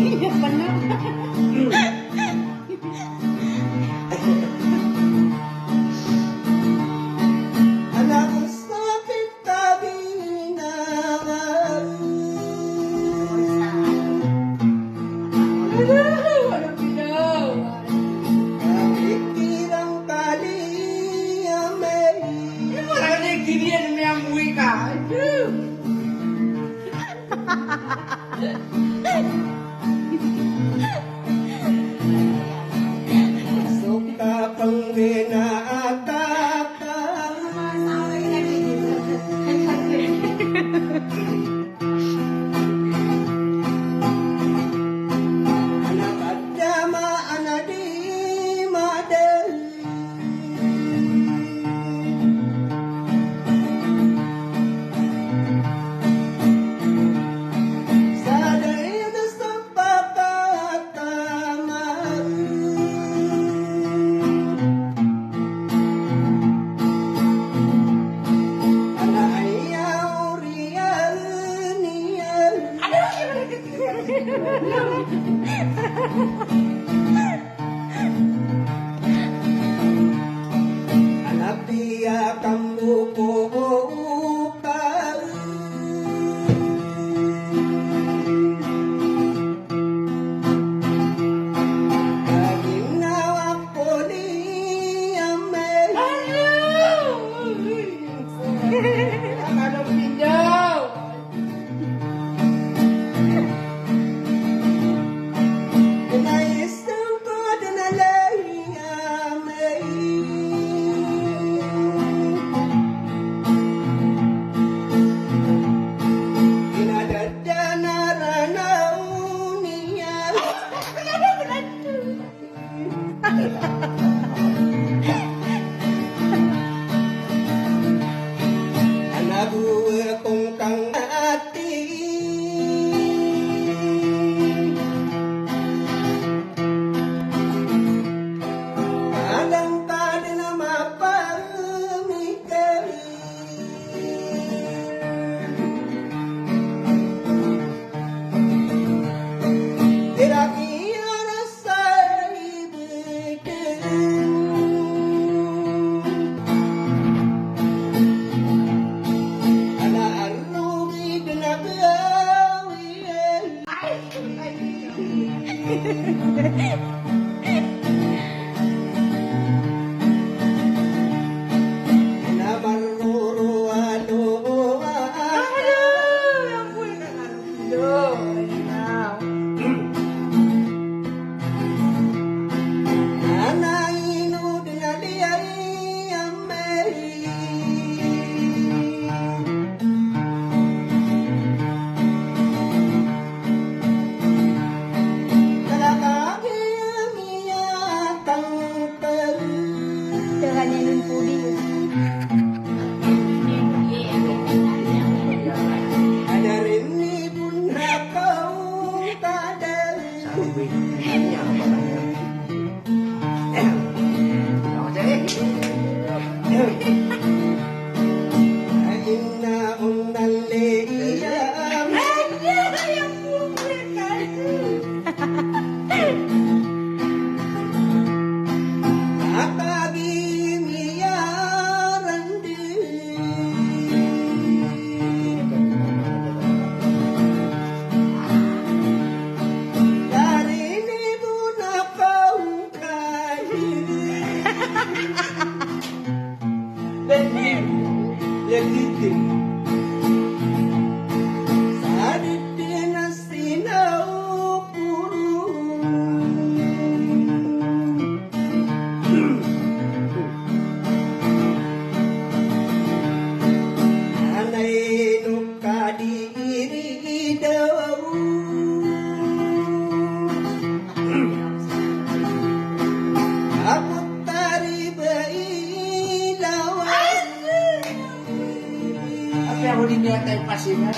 Iya benar. Anak sakit tadi naman. Waduh, pindah. Kapikirang kali amay. Wala ka na gini yan may amuwi ka. Aduh. Suka pang binaatakang. Anak adama anadi madal. Sadaya na sa pagkatama. Anak ayaw real niya. Anak dia kamu bukan. Kaginawa ko niya may. Ang anong pindaw. Inaisang ko dinalay may. Dinadadanaranaw niya. Anabuwa kong kang ati. Alang tali na mapamigay. Tirakiya na sa ibigin. Ala-alugi dinagawi. Dengan Nenun Pudi. Ada rini pun kau kadang. Aina undan leyam. Akagi miyarandi. Dari ni guna kau Legitim. Sadit dinasinaw Anay nung kadiri daw. Abot tari bailawan. Tapi ako din yata yung pasinan.